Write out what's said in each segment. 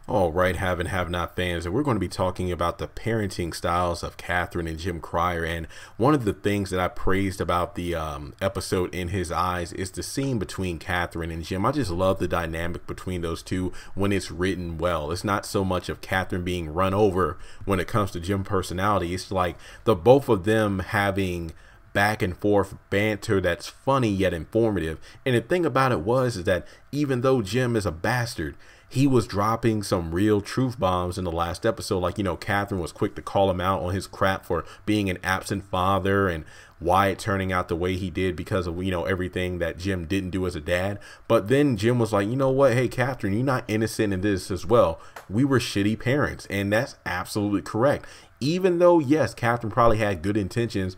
All right, have and have not fans, and we're going to be talking about the parenting styles of Katheryn and Jim Cryer. And one of the things that I praised about the episode In His Eyes is the scene between Katheryn and Jim. I just love the dynamic between those two when it's written well. It's not so much of Katheryn being run over when it comes to Jim's personality. It's like the both of them having back and forth banter that's funny yet informative. And the thing about it is that even though Jim is a bastard, he was dropping some real truth bombs in the last episode. Like, Katheryn was quick to call him out on his crap for being an absent father, and Wyatt turning out the way he did because of, everything that Jim didn't do as a dad. But then Jim was like, you know what? Hey, Katheryn, you're not innocent in this as well. We were shitty parents. And that's absolutely correct. Even though, yes, Katheryn probably had good intentions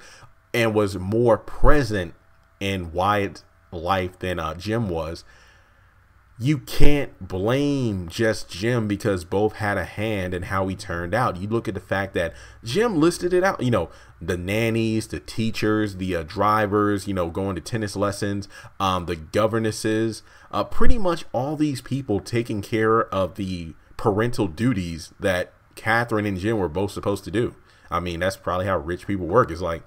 and was more present in Wyatt's life than Jim was, you can't blame just Jim because both had a hand in how he turned out. You look at the fact that Jim listed it out, the nannies, the teachers, the drivers, going to tennis lessons, the governesses, pretty much all these people taking care of the parental duties that Katheryn and Jim were both supposed to do. I mean, that's probably how rich people work. It's like,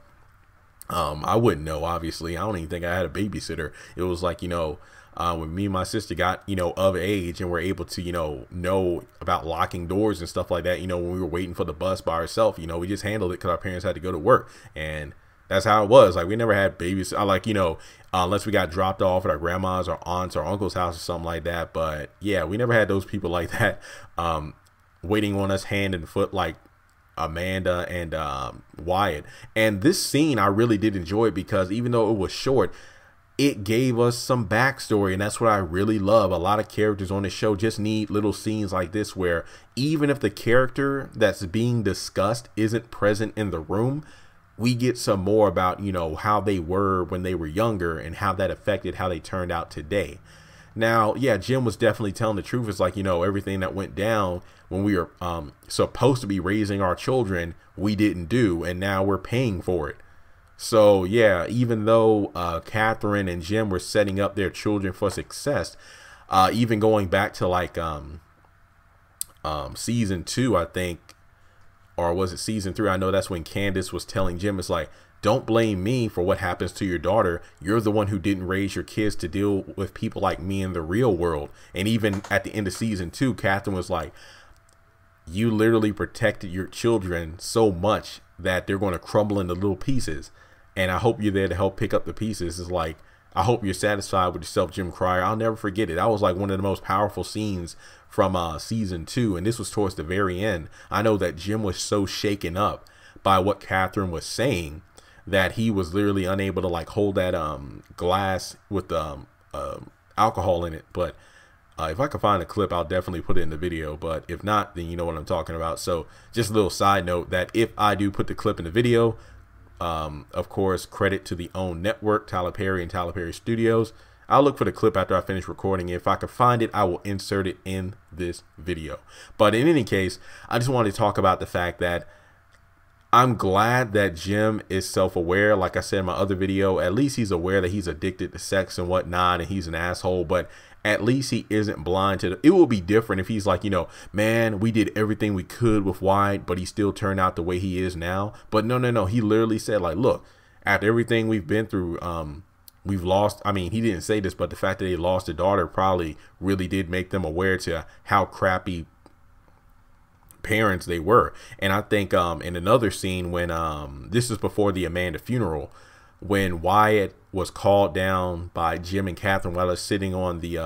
I wouldn't know, obviously. I don't even think I had a babysitter. It was like, when me and my sister got, of age and were able to, know about locking doors and stuff like that, when we were waiting for the bus by ourselves, we just handled it because our parents had to go to work. And that's how it was. Like, we never had babies. Unless we got dropped off at our grandma's or aunt's or uncle's house or something like that. But yeah, we never had those people like that, waiting on us hand and foot, like Amanda and Wyatt. And this scene, I really did enjoy it because even though it was short, it gave us some backstory, and that's what I really love. A lot of characters on the show just need little scenes like this where even if the character that's being discussed isn't present in the room, we get some more about, how they were when they were younger and how that affected how they turned out today. Now, yeah, Jim was definitely telling the truth. It's like, everything that went down when we were supposed to be raising our children, we didn't do, and now we're paying for it. So, yeah, even though Katheryn and Jim were setting up their children for success, even going back to like season 2, I think, or was it season 3? I know that's when Candace was telling Jim, it's like, don't blame me for what happens to your daughter. You're the one who didn't raise your kids to deal with people like me in the real world. And even at the end of season 2, Katheryn was like, you literally protected your children so much that they're going to crumble into little pieces. And I hope you're there to help pick up the pieces. It's like, I hope you're satisfied with yourself, Jim Cryer. I'll never forget it. That was like one of the most powerful scenes from season 2. And this was towards the very end. I know that Jim was so shaken up by what Katheryn was saying that he was literally unable to like hold that glass with alcohol in it. But if I can find a clip, I'll definitely put it in the video. But if not, then you know what I'm talking about. So just a little side note that if I do put the clip in the video, of course, credit to the OWN network, Tyler Perry and Tyler Perry Studios. I'll look for the clip after I finish recording. If I can find it, I will insert it in this video. But in any case, I just wanted to talk about the fact that I'm glad that Jim is self-aware. Like I said in my other video, at least he's aware that he's addicted to sex and whatnot, and he's an asshole. But at least he isn't blind to it. Will be different if he's like, man, we did everything we could with Wyatt, but he still turned out the way he is now. But no. He literally said, like, look, after everything we've been through, we've lost. I mean, he didn't say this, but the fact that they lost a daughter probably really did make them aware to how crappy parents they were. And I think in another scene when this is before the Amanda funeral, when Wyatt was called down by Jim and Katheryn while they're sitting on the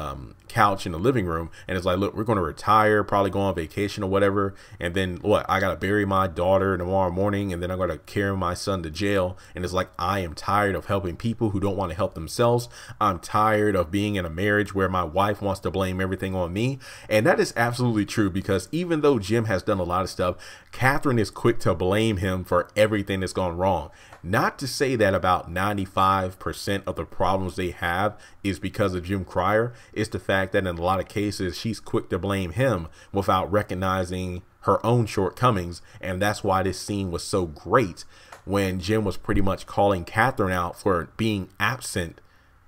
couch in the living room, and it's like, look, we're going to retire, probably go on vacation or whatever, and then what, I gotta bury my daughter tomorrow morning, and then I gotta carry my son to jail. And it's like, I am tired of helping people who don't want to help themselves. I'm tired of being in a marriage where my wife wants to blame everything on me. And that is absolutely true, because even though Jim has done a lot of stuff, Katheryn is quick to blame him for everything that's gone wrong. Not to say that about 95% of the problems they have is because of Jim Cryer. It's the fact that in a lot of cases, she's quick to blame him without recognizing her own shortcomings. And that's why this scene was so great, when Jim was pretty much calling Katheryn out for being absent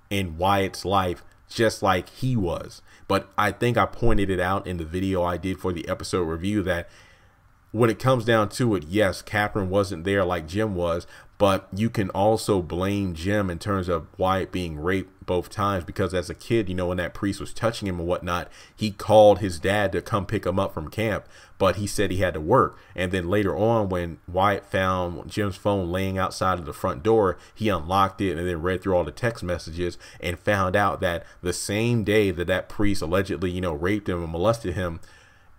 in Wyatt's life just like he was. But I think I pointed it out in the video I did for the episode review that when it comes down to it, yes, Katheryn wasn't there like Jim was, but you can also blame Jim in terms of Wyatt being raped both times, because as a kid, you know, when that priest was touching him and whatnot, he called his dad to come pick him up from camp, but he said he had to work. And then later on, when Wyatt found Jim's phone laying outside of the front door, he unlocked it and then read through all the text messages and found out that the same day that that priest allegedly, you know, raped him and molested him,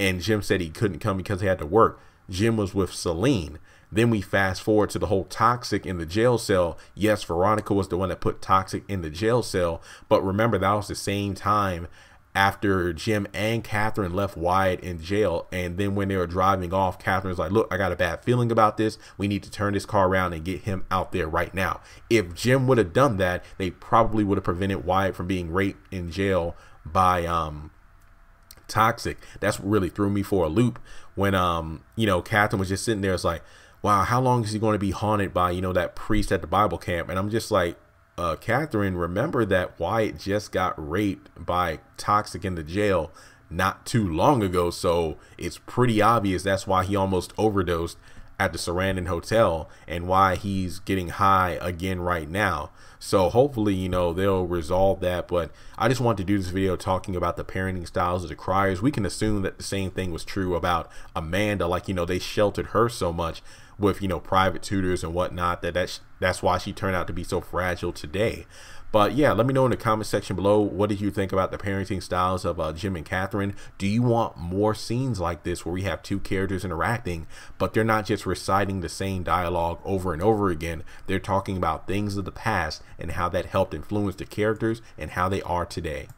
and Jim said he couldn't come because he had to work, Jim was with Celine. Then we fast forward to the whole Toxic in the jail cell. Yes, Veronica was the one that put Toxic in the jail cell, but remember, that was the same time after Jim and Katheryn left Wyatt in jail. And then when they were driving off, Katheryn was like, look, I got a bad feeling about this. We need to turn this car around and get him out there right now. If Jim would have done that, they probably would have prevented Wyatt from being raped in jail by Toxic. That's what really threw me for a loop when you know, Katheryn was just sitting there. It's like, wow, how long is he going to be haunted by, you know, that priest at the Bible camp? And I'm just like, Katheryn, remember that Wyatt just got raped by Toxic in the jail not too long ago, so it's pretty obvious that's why he almost overdosed at the Sarandon Hotel and why he's getting high again right now. So hopefully, you know, they'll resolve that. But I just want to do this video talking about the parenting styles of the Criers. We can assume that the same thing was true about Amanda. Like, you know, they sheltered her so much with, you know, private tutors and whatnot, that's why she turned out to be so fragile today. But yeah, let me know in the comment section below, what did you think about the parenting styles of Jim and Katheryn? Do you want more scenes like this where we have two characters interacting, but they're not just reciting the same dialogue over and over again? They're talking about things of the past and how that helped influence the characters and how they are today.